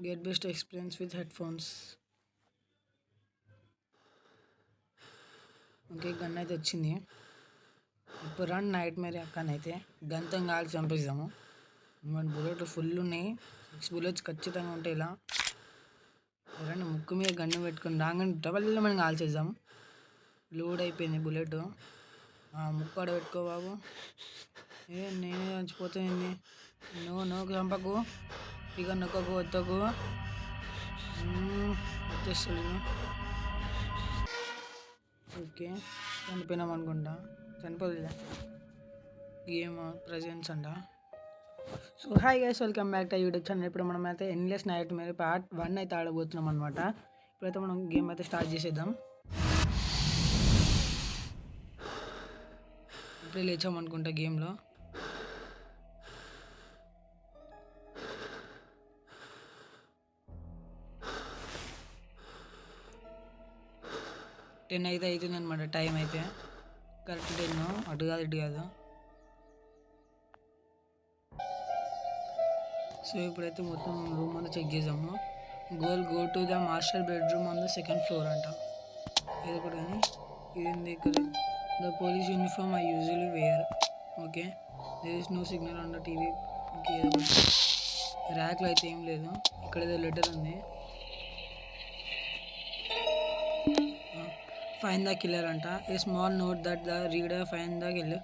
Get best experience with headphones. Okay, gun అయితే వచ్చింది. ఇప్పుడు రన్ నైట్ మేరీ అక్కనైతే గన్తో కాల్చి చంపేద్దాము. మన బుల్లెట్లు ఫుల్ ఉన్నాయి, 6 బుల్లెట్స్ ఖచ్చితంగా ఉంటాయి. ఇలా రండి, ముక్కు మీద గన్ను పెట్టుకుని రాగానే డబల్ మనం కాల్చేద్దాం. లోడ్ అయిపోయింది బుల్లెట్. ముక్కు ఆడ పెట్టుకో బాబు. నేనే చచ్చిపోతాయింది. నువ్వు చంపకు, ఇక నొక్కకు వద్దకు వచ్చేస్తాడు. ఓకే, చనిపోయినాం అనుకుంటా. చనిపోలే, గేమ్ ప్రజెన్స్ అంట. So hi guys, welcome back to YouTube channel. ఇప్పుడు మనం అయితే ఎండ్లెస్ నైట్ మేరీ పార్ట్ 1 అయితే ఆడబోతున్నాం అనమాట. ఇప్పుడైతే మనం గేమ్ అయితే స్టార్ట్ చేసేద్దాం. ఇప్పుడే లేచామనుకుంటా గేమ్లో. టెన్ అయితే అవుతుంది అనమాట టైం అయితే. కరెక్ట్ 10, అటు కాదు ఇటు కాదు. సో ఇప్పుడైతే మొత్తం రూమ్ అంతా చెక్ చేసాము. Go to the master bedroom on the 2nd floor అంట. ఏదో ఒకటి కానీ ఇదేంది ఇక్కడ. The police uniform I usually wear. Okay, there is no signal on the TV. Okay, ఏదో ఒకటి. ర్యాక్లో అయితే ఏం లేదు. ఇక్కడ ఏదో లెటర్ ఉంది. ఫైండ్ ద కిల్లర్ అంట. A small note that the reader find the killer.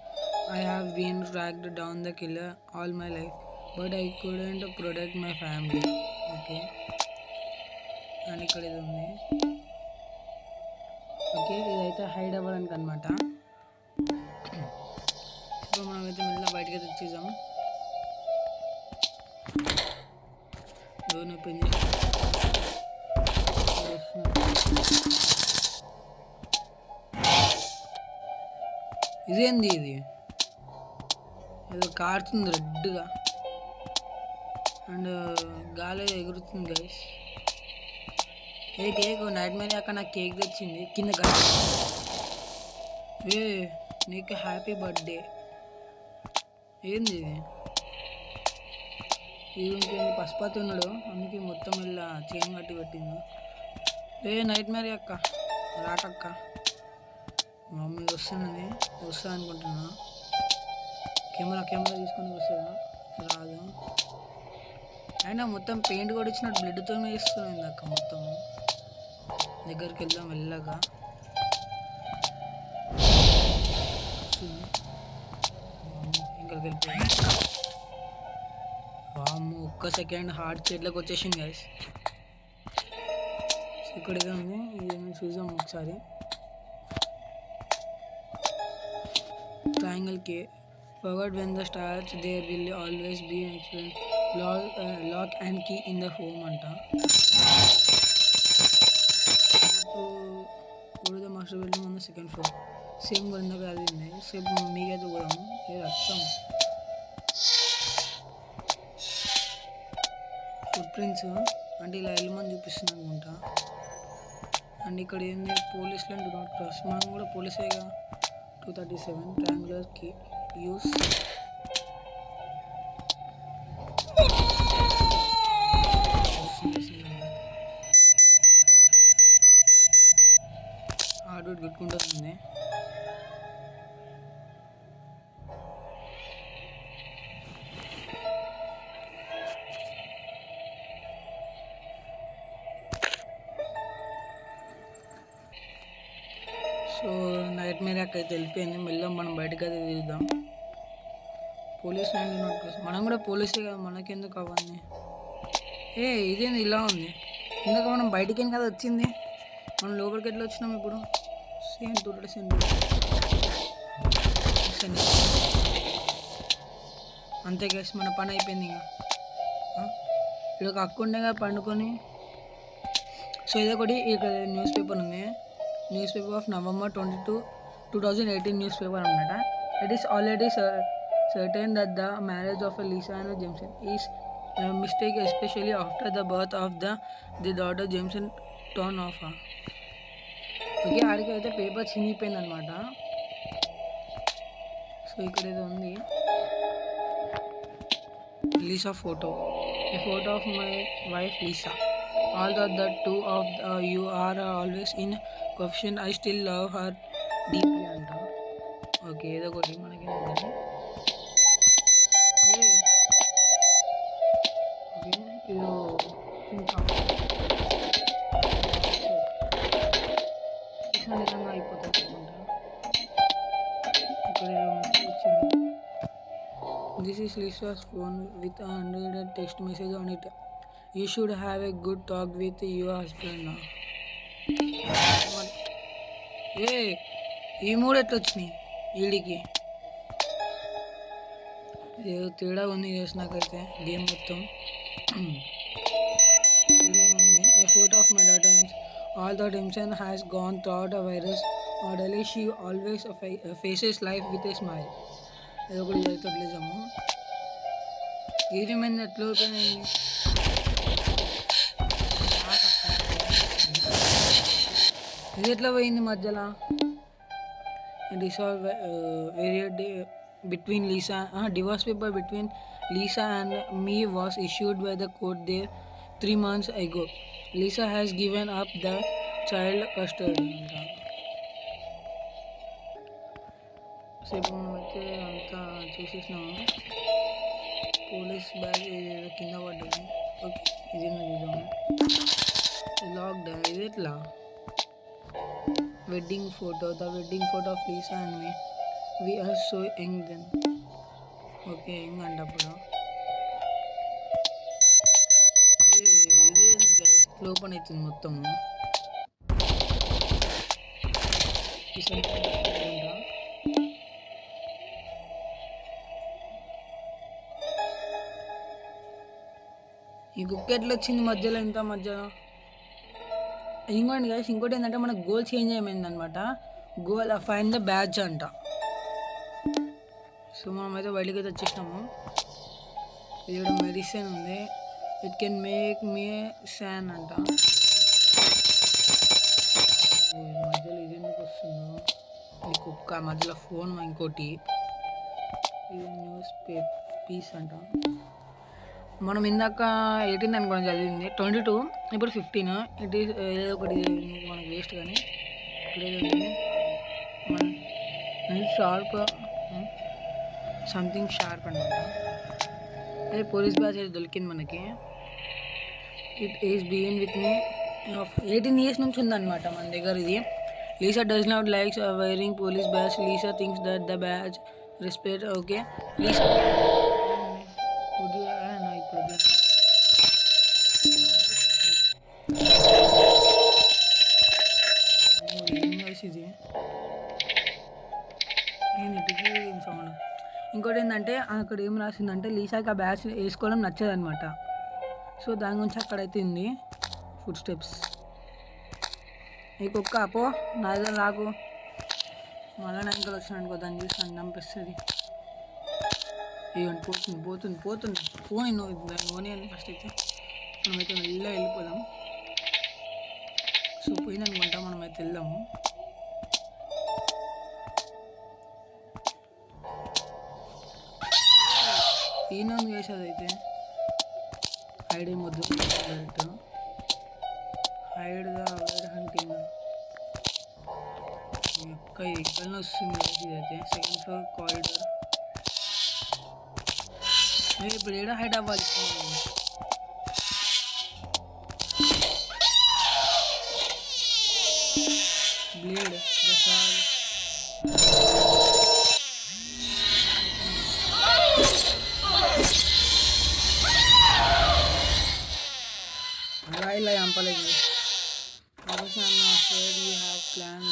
I have been tracked down the killer all my life but I couldn't protect my family. Okay, and ఇక్కడ ఇది ఉంది. Okay, ఇదైతే hide అవ్వడానికి అనమాట. ఇప్పుడు మనమైతే మెల్లగా బయటకి అయితే వచ్చేసాము. డోర్ ఓపెన్ చేసి ఇదేంది, ఇది ఏదో కారుతుంది రెడ్గా అండ్ గాలి ఎగురుతుంది గైస్. ఏ కేక్ నైట్ మేరీ అక్కడ నాకు కేక్ తెచ్చింది కింద. నీకు హ్యాపీ బర్త్డే. ఏంది ఇది? ఇంకేంది పసుపతి ఉన్నాడు, అందుకే మొత్తం ఇలా చైన్ కట్టి పెట్టింది. నైట్ మేరీ అక్క రాకక్క. మమ్మీ వస్తున్నది, వస్తా అనుకుంటున్నా. కెమెరా తీసుకొని వస్తుందా? రాదు. అయినా మొత్తం పెయింట్ కూడా ఇచ్చినట్టు బ్లడ్తో వేస్తుంది అక్క. మొత్తం దగ్గరికి వెళ్దాం వెళ్ళగా. ఇంకా వెళ్ళిపోయాం. ఒక్క సెకండ్ హార్ట్ చేతిలోకి వచ్చేసింది గైస్. ఇక్కడ ఏదో ఉంది, ఇదేమో చూద్దాం ఒకసారి. ట్రయాంగిల్ కే forward when the stars there will always be lock and key in the home అంట. The master bedroom on the 2nd floor. Same కూడా ఇందాక అది ఉంది. సేమ్ మీకైతే పోదాము. రక్తం, ఫుట్ ప్రింట్స్ అంటే ఇలా వెళ్ళమని చూపిస్తుంది అనుకుంటా. అండ్ ఇక్కడ ఏంది, పోలీసులు అండ్ డు నాట్ క్రాస్. మనం కూడా పోలీసేగా. 237 ట్రయాంగులర్ కీ యూస్. హార్డ్వుడ్ పెట్టుకుంటుంది. సో నైట్ మేరీ అక్క అయితే వెళ్ళిపోయింది. మెల్లగా మనం బయటకు అయితే తిరుగుదాం. పోలీస్ ల్యాండ్ మనం కూడా పోలీసే కదా, మనకెందుకు అవన్నీ. ఇదేంది ఇలా ఉంది? ఇందాక మనం బయటికి కదా వచ్చింది, మనం లోపలికి ఎట్లా వచ్చినాం ఇప్పుడు? Same total same. అంతే గైస్, మన పని అయిపోయింది. ఇక్కడ ఒక అక్క ఉండే కదా పండుకొని. సో ఇదొకటి ఇక్కడ న్యూస్ పేపర్ ఉంది. News paper of November 22, 2018 news paper అన్నమాట. It is already certain that the marriage of Lisa and Jameson is a mistake, especially after the birth of the daughter Jameson torn off. Okay, ఆడికి అయితే paper చినిగిపోయింది అనమాట. So ఇక్కడ ఏదో ఉంది, Lisa photo. A photo of my wife Lisa. Although the two of you are always in question, I still love her deeply అంట. Okay ఏదో ఒకటి మనకి ఇది విధంగా అయిపోతుంది అనుకుంటా. ఇక్కడ వచ్చింది. This is Lisa's phone with a 100 text message on it. You should have a good talk with your husband now. ఈ మూడు ఎట్లా వచ్చినాయి వీడికి? ఏదో తేడా ఉంది చేసినాకైతే గేమ్ మొత్తం A photo of my daughter. Although Dimson has gone throughout a virus orderly, she always faces life with a smile. ఏదో ఒకటి చేస్తాము. ఏమైంది ఎట్లా అయిపోయింది? ఇది ఎట్లా పోయింది మధ్యలో? Dissolve between Lisa, divorce paper between Lisa and me was issued by the court there 3 months ago. Lisa has given up the child custody. So ఇప్పుడు మనమైతే అంతా చేసేసినాము. పోలీస్ బ్యాగ్ కింద పడ్డది. ఓకే ఇది చూద్దాము. లాక్డ్. ఇది ఎట్లా? Wedding photo. The wedding photo of Lisa and me. We are so young then. Okay young అంట అప్పుడు. ఇదే ఓపెన్ అవుతుంది మొత్తము. ఈ కుక్క ఎట్లా వచ్చింది మధ్యలో? ఇంత మధ్యలో ఇంకోటి గైస్, ఇంకోటి ఏంటంటే మనకు గోల్ చేంజ్ అయిపోయింది అనమాట. గోల్ ఫైన్ ద బ్యాచ్ అంట. సో మనమైతే బయటకి అయితే వచ్చేసినాము. ఇది కూడా మెడిసిన్ ఉంది. It can make me San అంట. మధ్యలో ఇది ఎందుకు వస్తుందో? ఈ కుక్క మధ్యలో ఫోన్ ఇంకోటి. ఇది న్యూస్ పీస్ అంట. మనం ఇందాక 18 అనుకోవడం చదివింది, 22, ఇప్పుడు 15. ఇట్ ఈస్ ఏదో ఒకటి మనకు వేస్ట్. కానీ ఇప్పుడు ఏదో షార్ప్ సంథింగ్ షార్ప్ అనమాట. అదే పోలీస్ బ్యాచ్ అయితే దొరికింది మనకి. It is begin with me 18 years నుంచి ఉందన్నమాట మన దగ్గర ఇది. Lisa does not likes wiring police batch. Lisa thinks that the batch respect. Okay Lisa ఇది సౌండ్. ఇంకోటి ఏంటంటే అక్కడ ఏం రాసిందంటే లీసాకి ఆ బ్యాచ్ వేసుకోవడం నచ్చదనమాట. సో దాని గురించి అక్కడైతే ఉంది ఫుడ్ స్టెప్స్. ఈ కుక్క అపో నా దగ్గర రాకు. మళ్ళీ నా ఇంకా వచ్చిన అనుకో, దాన్ని చూసి నన్ను చంపేస్తుంది. ఇవ్వండి పోతుంది ఫోన్. దాన్ని ఓని అని ఫస్ట్ అయితే మనమైతే మెల్లగా వెళ్ళిపోదాం. సో పోయిందనుకుంటా, మనమైతే వెళ్దాము. ఈయన చేసేది అయితే హైడ్ ఏమొద్దు, direct hide the aware hunting. యొక్క ఎక్కడనే వస్తుంది ఇదైతే. Second floor corridor. ఇప్పుడు ఏడా హైడ్ అవ్వాలి? బ్లేడ్ ఇలా చంపలేదు. ప్లాన్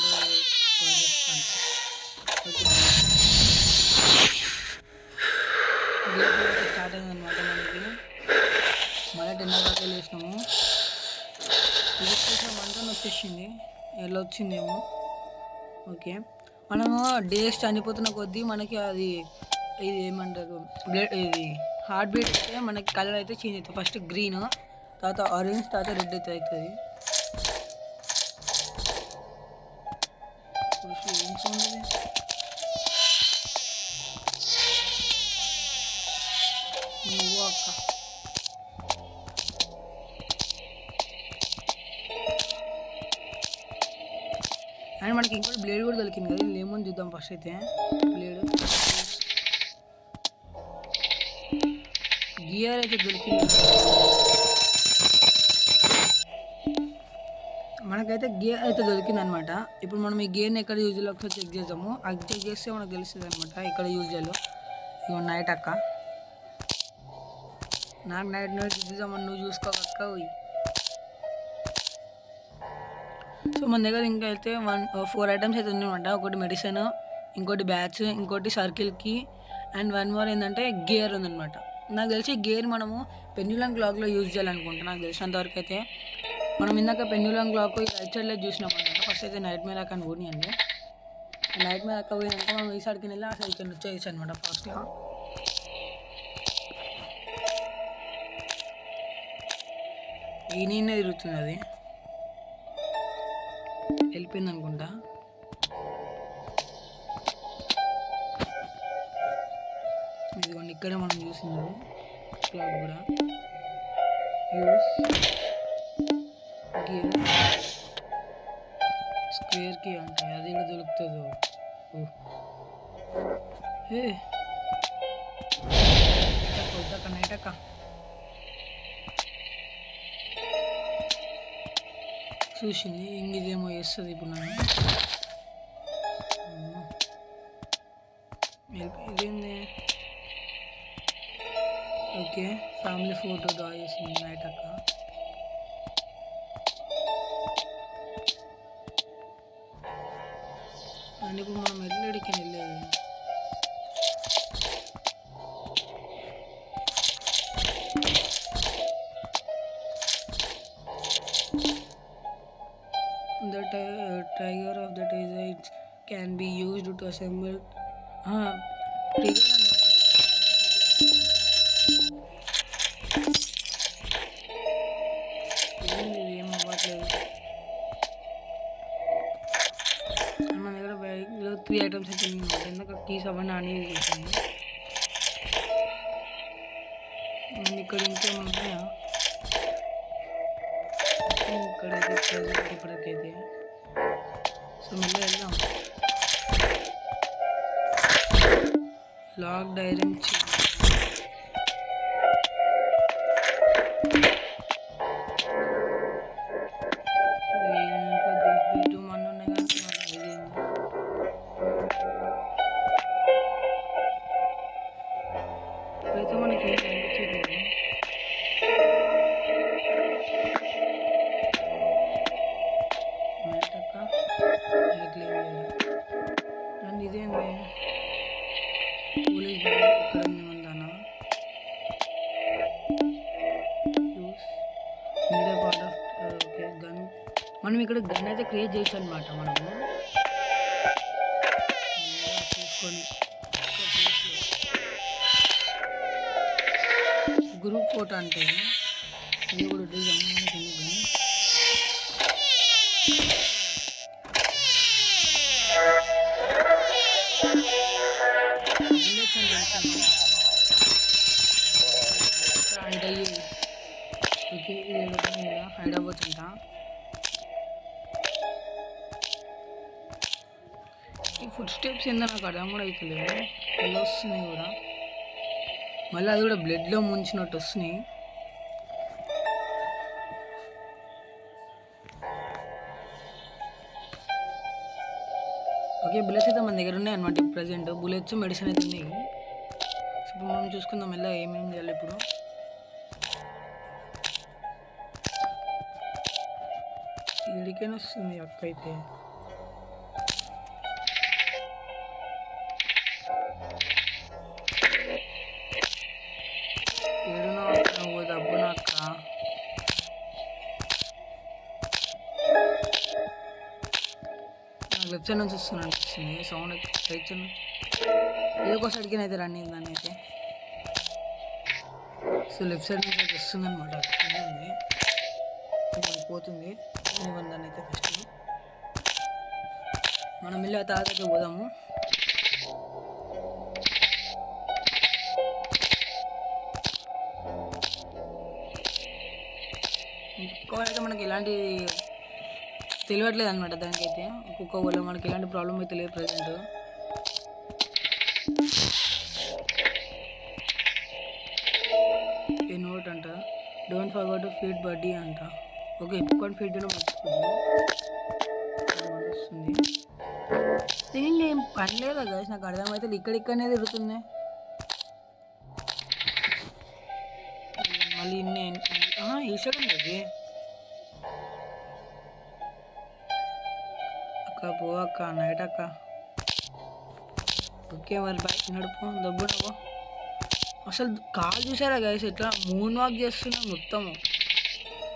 స్టార్ట్ అయిందనమాట మనకి. మళ్ళీ 10 దాకా వేసినాము. ఇది మంటను వచ్చేసింది. ఎలా వచ్చిందేమో. ఓకే మనము డేస్ చనిపోతున్న కొద్దీ మనకి అది ఇది ఏమంటారు బ్లడ్, ఇది హార్ట్ బీట్ అయితే మనకి కలర్ అయితే చేంజ్ అవుతుంది. ఫస్ట్ గ్రీన్, తర్వాత ఆరెంజ్, తర్వాత రెడ్ అయితే అవుతుంది. ఏం సౌండ్ అది? నువ్వు అక్క అండ్ మనకి ఇంకోటి బ్లేడ్ కూడా దొరికింది కదా, ఇది ఏమని చూద్దాం ఫస్ట్ అయితే. బ్లేడ్ గియర్ అయితే దొరికింది మనకైతే, గేర్ అయితే దొరికింది అనమాట. ఇప్పుడు మనం ఈ గేర్ని ఎక్కడ యూజ్ చేయాలో ఒకసారి చెక్ చేద్దాము. అది చెక్ చేస్తే మనకు తెలుస్తుంది అనమాట ఎక్కడ యూజ్ చేయాలో. ఇవ్వ నైట్ అక్క, నాకు నైట్ చూపిద్దామని నువ్వు చూసుకోక. సో మన దగ్గర ఇంకా అయితే 4 ఐటమ్స్ అయితే ఉన్నాయన్నమాట. ఒకటి మెడిసిన్, ఇంకోటి బ్యాచ్, ఇంకోటి సర్కిల్కి, అండ్ 1 మోర్ ఏంటంటే గేర్ ఉందన్నమాట. నాకు తెలిసి గేర్ మనము పెన్యులం క్లాక్లో యూజ్ చేయాలనుకుంటా. నాకు తెలిసినంతవరకు అయితే మనం ఇందాక పెన్యులం క్లాక్ రైట్ సైడ్లో చూసినాం అనమాట. ఫస్ట్ అయితే నైట్ మీద అక్కడ పోనీయండి. నైట్ మీద అక్క పోయినాక మనం ఈ సైడ్కి వెళ్ళి ఆ సైడ్కి వచ్చేయచ్చు అనమాట ఫాస్ట్గా. ఈ నీనే తిరుగుతుంది, అది వెళ్ళిపోయింది అనుకుంటా. ఇదిగోండి ఇక్కడే మనం చూసింది క్లాక్ కూడా. యూస్ గేర్ స్క్వేర్ కి అంటే అది ఇలా దొరుకుతుందో. ఏ నైట్ అక్క చూసింది ఇంక ఇదేమో వేస్తుంది ఇప్పుడు నన్ను. ఇదేంది? ఓకే, ఫ్యామిలీ ఫోటో డ్రా చేసింది నైట్ అక్క. అండ్ ఇప్పుడు మనం ఎల్లడికి వెళ్ళేది the trigger of the device can be used to assemble trigger ఏం అవ్వట్లేదు. మన దగ్గర బైక్లో 3 ఐటమ్స్ అయితే ఉన్నాయి. ఎందుకు కీస్ అవన్నీ అనేది చేసింది. ఇక్కడ ఇంకేమున్నాయా? ఇక్కడైతే ప్రెజెంట్ ఇప్పటికైతే. సో మళ్ళీ వెళ్దాం. లాక్ డైరెక్ట్ అయితే మనకి ఏం కనిపించట్లేదు. అండ్ ఇదేంటి పోలీస్ బ్యాగ్ ఇక్కడ ఉందన్నా. Use media part of okay gun. మనం ఇక్కడ గన్ అయితే క్రియేట్ చేయొచ్చు అనమాట. మనము చూసుకొని గ్రూప్ ఫోటో అంటే ఇది కూడా కానీ హైడ్ అయ్యి ఓకే హైడ్ అవ్వచ్చుంటా. ఈ ఫుడ్ స్టెప్స్ ఏందో నాకు అర్థం కూడా అవుతలేదు. ఎలా వస్తున్నాయి కూడా, మళ్ళీ అది కూడా బ్లడ్లో ముంచినట్టు వస్తున్నాయి. ఓకే, బుల్లెట్స్ అయితే మన దగ్గర ఉన్నాయి అనమాట. ప్రజెంట్ బుల్లెట్స్ మెడిసిన్ అయితే ఉన్నాయి. ఇప్పుడు మనం చూసుకుందాం ఎలా ఏమేమి చేయాలి. ఇప్పుడు ఇడికైనా వస్తుంది అక్క అయితే. ఏడునా నువ్వు దబ్బునా అక్క. లెఫ్ట్ సైడ్ నుంచి వస్తున్నాను అనిపిస్తుంది సౌండ్. రైట్ సైడ్ ఏదో ఒక సైడ్కి అయితే రన్నింగ్ దాన్ని అయితే. సో లెఫ్ట్ సైడ్ నుంచి అయితే వస్తుంది అనమాట. ఉంది పోతుంది దాన్ని అయితే. ఫస్ట్ మనం వెళ్ళి ఆ తాతకి పోదాము. ఇంకో అయితే మనకి ఎలాంటి తెలియట్లేదు అనమాట దానికైతే. ఒక్కొక్క ఊళ్ళో మనకి ఎలాంటి ప్రాబ్లం అయితే లేదు ప్రజెంట్. ఏ నోట్ అంట, డోంట్ ఫర్గెట్ టు ఫీడ్ బడ్డీ అంట. ఓకే, ఎక్కువ ఫీడ్ చేయడం మర్చిపోతుంది. వస్తుంది ఏం పని లేదా గైస్, నాకు అర్థమైతే ఇక్కడిక్కడనే తిరుగుతుంది. మళ్ళీ ఈ సైడ్ ఉంది అది. అక్క పో అక్క, నైట్ అక్క. ఓకే మరి బాయ్, నడుపు దబ్బు నవ్వు. అసలు కాల్ చూసారా గైస్, ఎట్లా మూన్ వాక్ చేస్తున్నాం మొత్తము.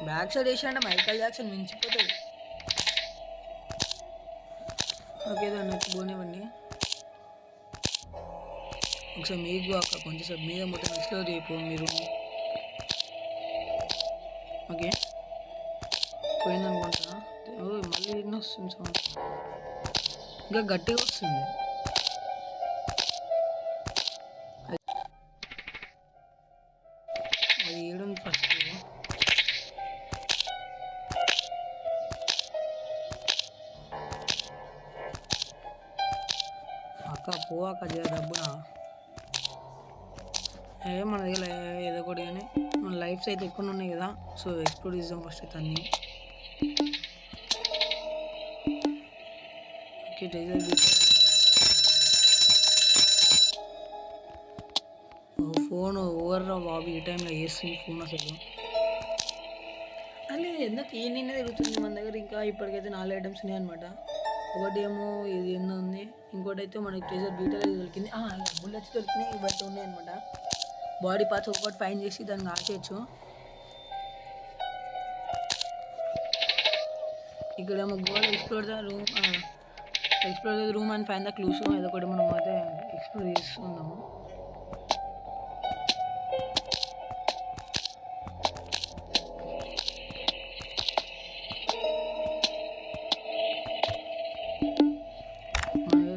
బ్యాక్ సైడ్ వేసాడంటే మైకల్ జాక్సన్ మించిపోతుంది. ఓకే దాన్ని నాకు పోనివ్వండి. ఒకసారి మీకు అక్క కొంచెంసేపు మీద మొత్తం ఎక్స్ప్లోర్ చేయపో మీరు. ఓకే పోయిందనుకుంటా. మళ్ళీ ఎన్నో వస్తుంది సౌండ్, ఇంకా గట్టిగా వస్తుంది. అది ఏడుంది ఫస్ట్. అక్క పోవాక జర డబ్బునా మన దగ్గర ఏదో ఒకటి, కానీ మన లైఫ్స్ అయితే ఎక్కువ ఉన్నాయి కదా, సో ఎక్స్ప్లోర్ చేద్దాం ఫస్ట్ అయితే అన్నీ. ఓకే ఫోన్ ఓవర్రా బాబు, ఈ టైంలో వేస్తుంది ఫోన్ అసలు. అదే ఎందుకు ఈ నిన్న తిరుగుతుంది మన దగ్గర. ఇంకా ఇప్పటికైతే 4 ఐటమ్స్ ఉన్నాయి అనమాట. ఒకటి ఏమో ఇది ఎన్నో ఉంది, ఇంకోటి అయితే మనకి ట్రెజర్ బీటల్ దొరికింది, బుల్లెట్స్ దొరికినాయి. ఇవన్నీ ఉన్నాయి అనమాట. బాడీ పార్ట్స్ ఒక్కొక్కటి ఫైన్ చేసి దాన్ని ఆచేయచ్చు. ఇక్కడ ఏమో goal explore the room and fine the clues. అదొకటి మనం అయితే ఎక్స్ప్లోర్ చేస్తున్నాము.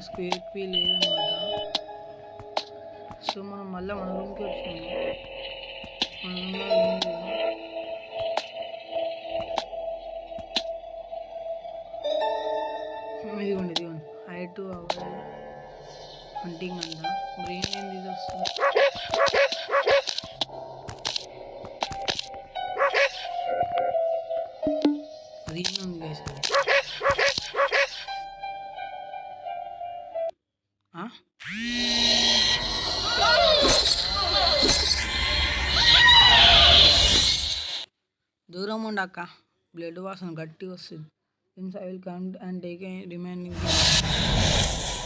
స్క్వేర్కి లేదనమాట. సో మనం మళ్ళీ మన రూమ్కి వచ్చాము. మన రూమ్లో ఏం లేదు. ఇదిగోండి హై టు అవర్ హంటింగ్ అంట. బ్రెయిన్ ఏంది ఇది వస్తుంది. అది ఉంది గైస్. దూరం ఉండక్క, బ్లడ్ వాసన గట్టిగా వస్తుంది. Since I will come and take a remaining.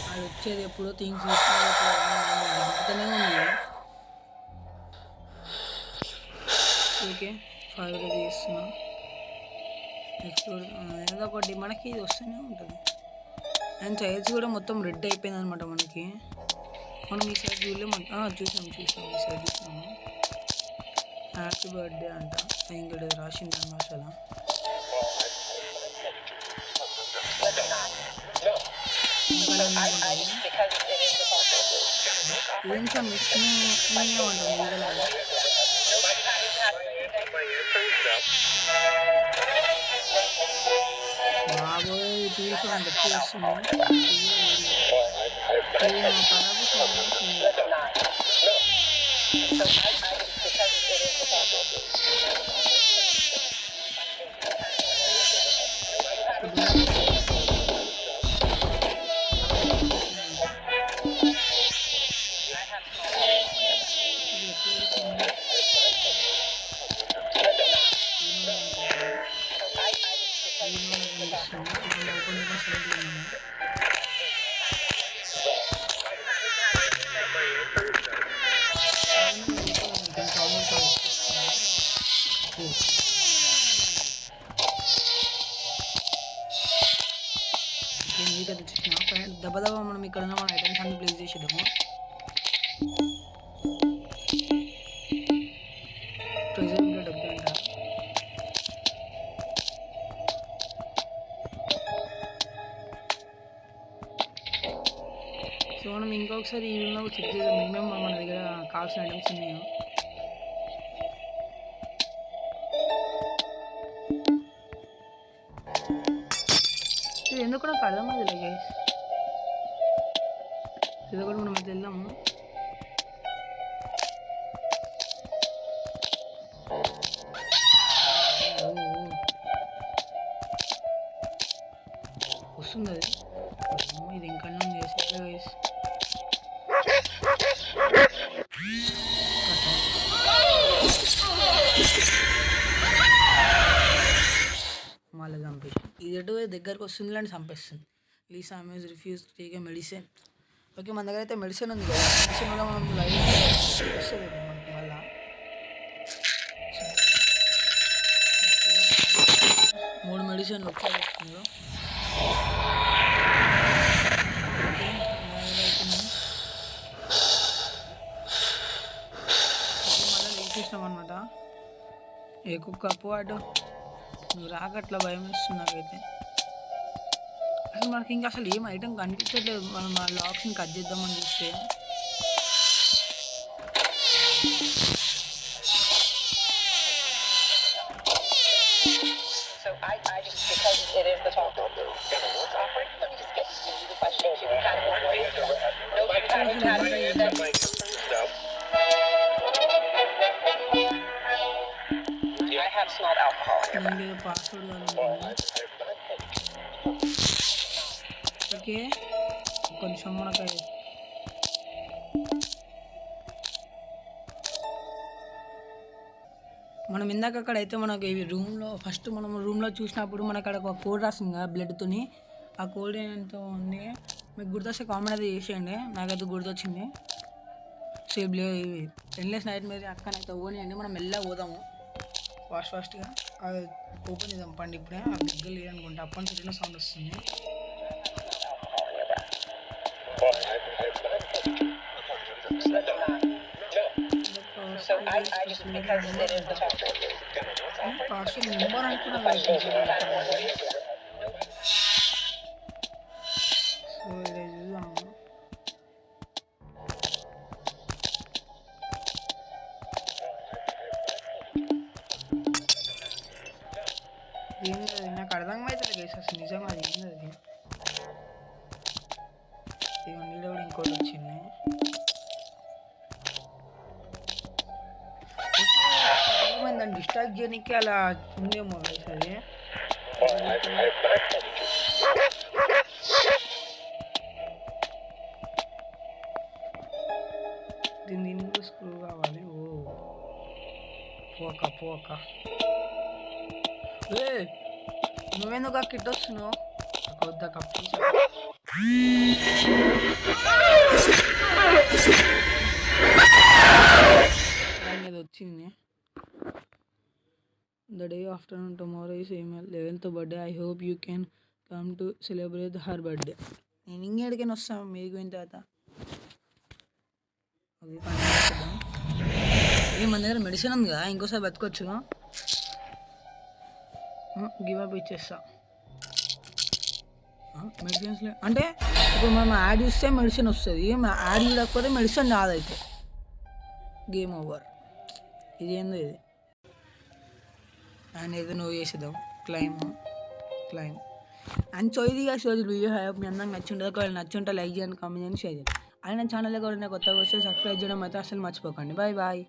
అది వచ్చేది ఎప్పుడో థింగ్స్ తీసుకునే ఉంది. ఓకే ఫార్వర్డ్ చేస్తున్నా. ఎక్స్ప్లోర్ ఏదో ఒకటి మనకి ఇది వస్తూనే ఉంటుంది. అండ్ చైర్స్ కూడా మొత్తం రెడ్ అయిపోయింది అనమాట మనకి. మనం ఈ సైడ్ చూసాం ఈ సైడ్ చూసాము. హ్యాపీ బర్త్డే అంట, ఇంకోటి రాసింది అన్న అసలు. ఏం ఉంటుంది బాబోయ్, చూసాను గట్టి వస్తుంది. దెబ్బ మనం ఇక్కడ ఉన్న మన ఐటమ్స్ అన్ని ప్లేస్ చేసేద్దాము. సో మనం ఇంకొకసారి ఈ రూమ్లో చెక్ చేద్దాం ఏమేమి మన దగ్గర కావాల్సిన ఐటమ్స్ ఉన్నాయో. ఇది ఎందుకు నాకు అర్థమైంది గైస్. ఇది కూడా మనం అయితే వెళ్దాము. వస్తుంది అది. ఇది ఇంకా చేసే గైస్. మళ్ళీ చంపేసి ఇది ఎటు దగ్గరకు వస్తుంది అని చంపేస్తుంది. Lisa amaze refuse take a medicine. Okay, మన దగ్గర అయితే మెడిసిన్ ఉంది కదా, మెడిసిన్ కూడా మనం లైవ్ వస్తుంది మనకి మళ్ళా. 3 మెడిసిన్లు వచ్చాయి వస్తుంది. మళ్ళీ లేచేసినాం అనమాట. ఏ కుక్క అటు నువ్వు రాకట్లా భయం వేస్తుంది నాకైతే. అసలు మనకి ఇంకా అసలు ఏం ఐటమ్ కనిపించట్లేదు. మనం ఆ లాక్స్ని కట్ చేద్దామని చూస్తే పాస్వర్డ్ కాదు. ఓకే, కొంచెం మనకు మనం ఇందాక అక్కడ అయితే మనకు ఇవి రూమ్లో ఫస్ట్ మనం రూమ్లో చూసినప్పుడు మనకు అక్కడ ఒక కోడ్ రాసింది కదా బ్లడ్తోని. ఆ కోడ్ ఎంతో ఉంది మీకు గుర్తొస్తే కామెంట్ అయితే చేసేయండి. నాకైతే గుర్తొచ్చింది. సో ఎన్లెస్ నైట్ మీద అక్కనైతే ఓనియండి. మనం మెల్లగా పోదాము ఫాస్ట్గా. అది ఓపెన్ చేద్దాం పండి. ఇప్పుడే ఆ దగ్గర లేదనుకుంటా. అప్పటి నుంచి చిన్న సౌండ్ వస్తుంది. పాస్వర్డ్ నెంబర్ అనుకున్నా. సో ఇలా చూద్దాము. ఏంది నాకు అర్థం అవుతుంది గైస్ అసలు నిజంగా అది ఏంది. అది నీడ కూడా ఇంకోటి వచ్చింది. దాన్ని డిస్ట్రాక్ట్ చేయడానికి అలా ఉందేమో గైస్. అది దీన్ని కూడా స్క్రూ కావాలి. ఓ పోక నువ్వెందుకు ఆ కిట్ వస్తున్నావు? వద్ద కప్పు అనేది వచ్చింది. The day after tomorrow is Emil 11th birthday. I hope you can come to celebrate her birthday. నేను ఇంకేడికైనా వస్తాను మీకు అయిన తర్వాత. మన దగ్గర మెడిసిన్ ఉంది కదా, ఇంకోసారి బతకొచ్చు. గివ్ అప్ ఇచ్చేస్తా. మెడిసిన్స్ అంటే ఇప్పుడు మనం యాడ్ ఇస్తే మెడిసిన్ వస్తుంది. యాడ్ ఇవ్వకపోతే మెడిసిన్ రాదైతే గేమ్ ఓవర్. ఇది ఏందో ఇది. అండ్ ఏదో నువ్వు చేసేద్దాం క్లైమ్. అండ్ సో ఇది వీడియో హ్యాప్ మీ అందరికి నచ్చుంటుంది. ఒకవేళ నచ్చుంటే లైక్ చేయండి, కామెంట్ చేయండి, షేర్ చేయండి. అయినా ఛానల్ కూడా కొత్తగా వస్తే సబ్స్క్రైబ్ చేయడం అయితే అసలు మర్చిపోకండి. బాయ్.